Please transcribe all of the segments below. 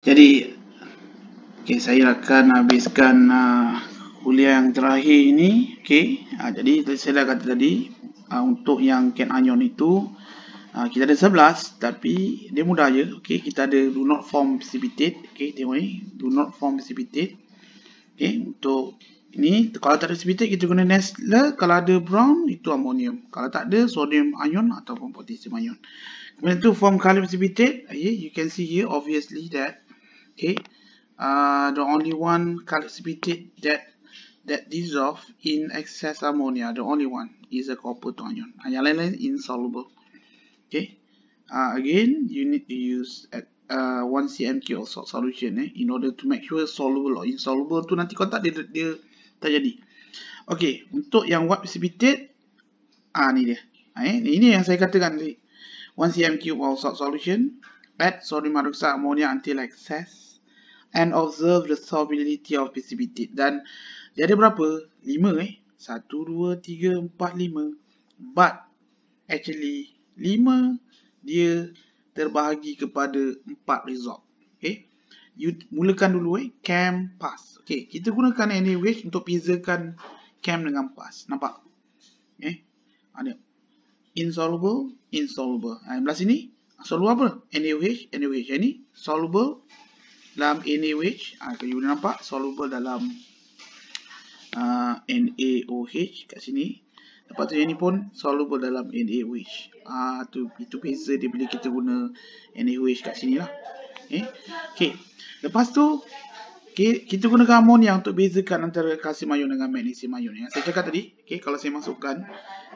Jadi, saya akan habiskan kuliah yang terakhir ini. Jadi saya dah kata tadi, untuk yang cation anion itu, kita ada 11, tapi dia mudah je. Kita ada do not form precipitate. Tengok ni, do not form precipitate. Untuk ini, kalau tak ada precipitate, kita guna Nessler. Kalau ada brown, itu ammonium. Kalau tak ada, sodium ion ataupun potassium ion. Kemudian itu form color precipitate. You can see here, obviously, that the only one color precipitate that dissolve in excess ammonia, the only one is a copper to ion. Yang lain-lain insoluble. Again, you need to use 1 cmq of salt solution in order to make sure soluble or insoluble tu nanti kontak dia terjadi. Untuk yang wet precipitate, ni dia. Ini yang saya katakan tadi. 1 cm³ of salt solution, add sodium hydroxide ammonia until excess, and observe the solubility of precipitate. Dan dia ada berapa? 5 1, 2, 3, 4, 5. But actually 5 dia terbahagi kepada 4 result. You mulakan dulu chem, pass. Kita gunakan NaOH untuk bezakan chem dengan pass. Nampak? Ada insoluble, insoluble. Belah sini soluble apa? NaOH, NaOH. Ini soluble dalam NaOH. Kalau you nampak soluble dalam NaOH kat sini. Lepas tu yang ni pun soluble dalam NaOH. Itu beza dia bila kita guna NaOH kat sini lah. Lepas tu kita gunakan amonia untuk bezakan antara kalsium ion dengan magnesium ion. Yang saya cakap tadi, kalau saya masukkan,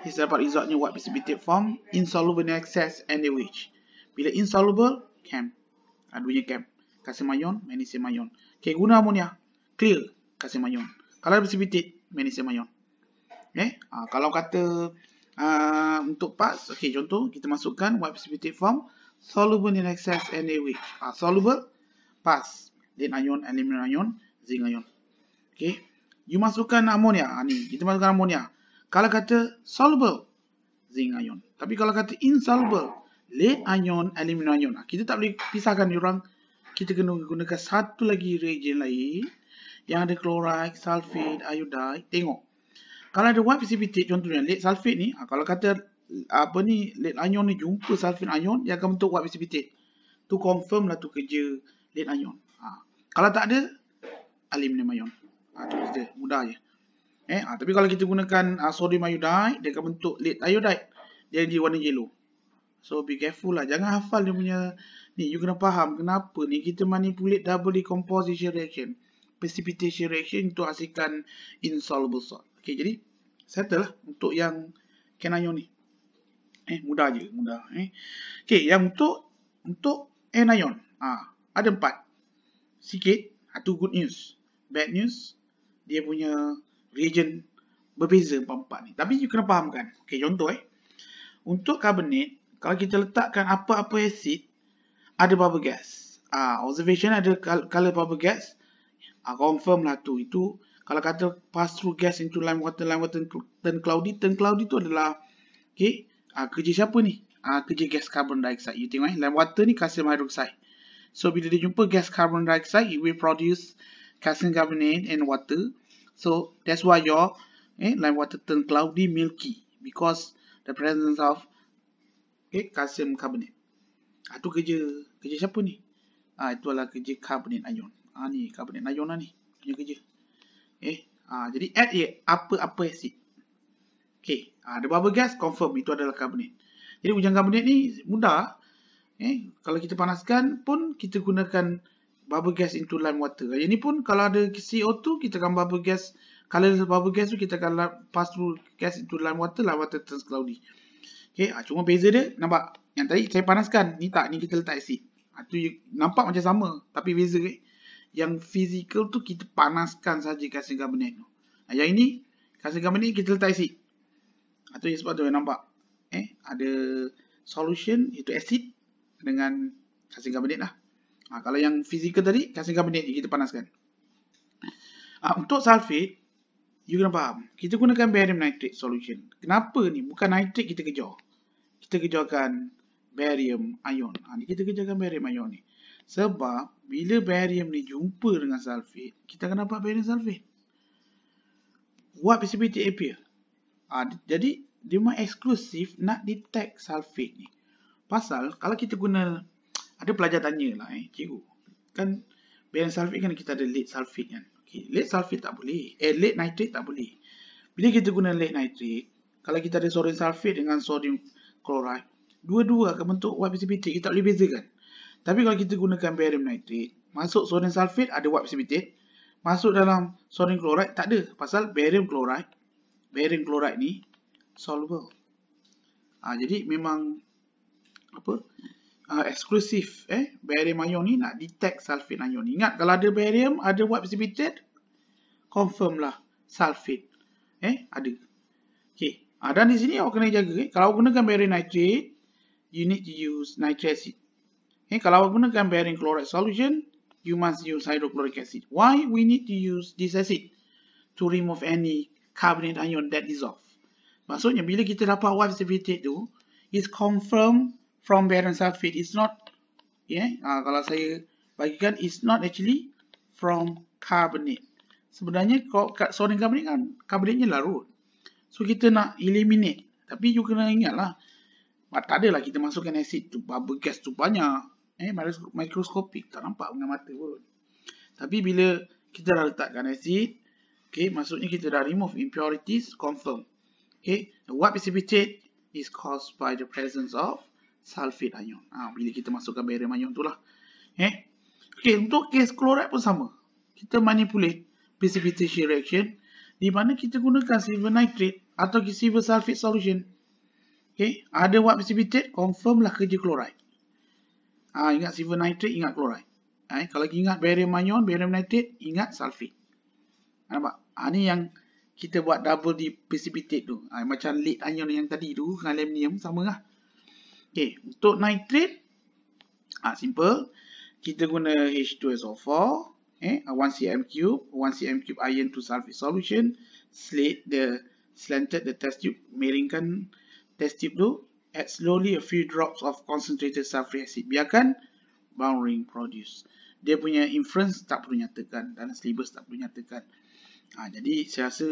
saya dapat resultnya wet precipitate form, insoluble in excess, NaOH. Bila insoluble, chem. Duanya chem. Kalsium ion, magnesium ion. Guna amonia, clear kalsium ion. Kalau precipitate, magnesium ion. Kalau kata untuk pass, contoh kita masukkan wet precipitate form, soluble in excess, NaOH. Soluble, pass, lead ion, aluminum ion, zinc ion. You masukkan amonia. Ni kita masukkan amonia. Kalau kata soluble, zinc ion. Tapi kalau kata insoluble, lead ion, aluminum ion. Kita tak boleh pisahkan diorang. Kita kena gunakan satu lagi reagent lain yang ada chloride, sulfate, iodide. Tengok. Kalau ada wet precipitate, contohnya lead sulfate ni, kalau kata lead ion ni jumpa sulfate ion, dia akan bentuk wet precipitate. Tu confirm lah tu kerja lead ion. Kalau tak ada, aluminum ion. Tu dia, mudah je. Tapi kalau kita gunakan sodium iodide, dia akan bentuk lead iodide. Dia jadi warna yellow. So be careful lah. Jangan hafal dia punya ni. You kena faham kenapa ni kita manipulate double decomposition reaction, precipitation reaction untuk hasilkan insoluble salt. Jadi settle lah untuk yang cation ni. Mudah je, mudah. Yang untuk anion, ada 4. Sikit, tu good news. Bad news, dia punya reagent berbeza 4 ni. Tapi you kena fahamkan. Contoh untuk carbonate, kalau kita letakkan apa-apa acid, ada bubble gas. Observation ada color bubble gas. Confirm lah tu. Itu kalau kata pass through gas into lime water turn cloudy. Turn cloudy tu adalah kerja siapa ni? Kerja gas carbon dioxide. You tengok lime water ni calcium hydroxide. So bila dia jumpa gas carbon dioxide, it will produce calcium carbonate and water. So that's why your lime water turn cloudy, milky, because the presence of calcium carbonate. Itu kerja siapa ni? Itu adalah kerja carbonate ion. Ni carbonate ion lah ni punya kerja. Jadi add apa-apa acid. Ada bubble gas, confirm itu adalah carbonate. Jadi hujan carbonate ni mudah. Kalau kita panaskan pun kita gunakan bubble gas into lime water. Yang ni pun kalau ada CO2, kita akan bubble gas. Kalau ada bubble gas tu kita akan pass through gas into lime water turns cloudy. Cuma beza dia, nampak? Yang tadi saya panaskan, ni tak, ni kita letak asid. Tu nampak macam sama, tapi beza Yang physical tu kita panaskan saja calcium carbonate tu. Yang ini calcium carbonate kita letak asid. Tu yang sebab tu nampak. Ada solution itu asid dengan calcium carbonate lah. Kalau yang physical tadi calcium carbonate kita panaskan. Untuk sulfate, you kena faham. Kita gunakan barium nitrate solution. Kenapa ni? Bukan nitrate kita kejar. Kita kejarkan barium ion. Kita kejarkan barium ion ni. Sebab bila barium ni jumpa dengan sulfate, kita akan dapat barium sulfate. What precipitate appear? Jadi dia memang eksklusif nak detect sulfate ni. Pasal kalau kita guna, ada pelajar tanya lah cikgu, kan barium sulfate kan kita ada lead sulfate kan. Okay, lead sulfate tak boleh, lead nitrate tak boleh. Bila kita guna lead nitrate, kalau kita ada sodium sulfate dengan sodium chloride, dua-dua akan bentuk white precipitate, kita tak boleh bezakan. Tapi kalau kita gunakan barium nitrate, masuk sodium sulfate ada white precipitate, masuk dalam sodium chloride tak ada, pasal barium chloride ni soluble. Jadi memang eksklusif barium ion ni nak detect sulfate ion. Ingat kalau ada barium, ada white precipitate, confirm lah sulfate ada. Okey, dan di sini awak kena jaga kalau gunakan barium nitrate, you need to use nitric acid. Kalau awak gunakan barium chloride solution, you must use hydrochloric acid. Why we need to use this acid? To remove any carbonate ion that dissolve. Maksudnya bila kita dapat white precipitate tu, is confirmed from barium sulfate. It's not, kalau saya bagikan, it's not actually from carbonate. Sebenarnya sodium carbonate kan, carbonate-nya larut. So kita nak eliminate. Tapi you kena ingat lah, tak adalah kita masukkan acid tu, bubble gas tu banyak. Mikroskopik, tak nampak dengan mata pun. Tapi bila kita dah letakkan acid, maksudnya kita dah remove impurities, confirm. The white precipitate is caused by the presence of sulfate ion. Bila kita masukkan barium ion tu lah. Untuk case chloride pun sama. Kita manipulate precipitation reaction di mana kita gunakan silver nitrate atau silver sulfate solution. Ada white precipitate, confirm lah kerja chloride. Ingat silver nitrate, ingat chloride. Kalau ingat barium ion, barium nitrate, ingat sulfate. Nampak? Ni yang kita buat double di precipitate tu. Macam lead ion yang tadi tu dengan aluminium sama lah. Untuk nitrate, simple. Kita guna H2SO4, 1 cm cube, 1 cm cube iron to sulfate solution, slanted the test tube, miringkan test tube tu, add slowly a few drops of concentrated sulfuric acid. Biarkan bound ring produce. Dia punya inference tak perlu nyatakan, dalam syllabus tak perlu nyatakan. Jadi saya rasa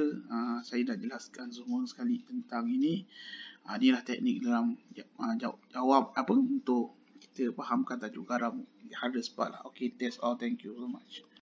saya dah jelaskan semua sekali tentang ini. Inilah teknik dalam jawab untuk kita fahamkan tajuk garam, hardest part lah. Okay, that's all. Thank you so much.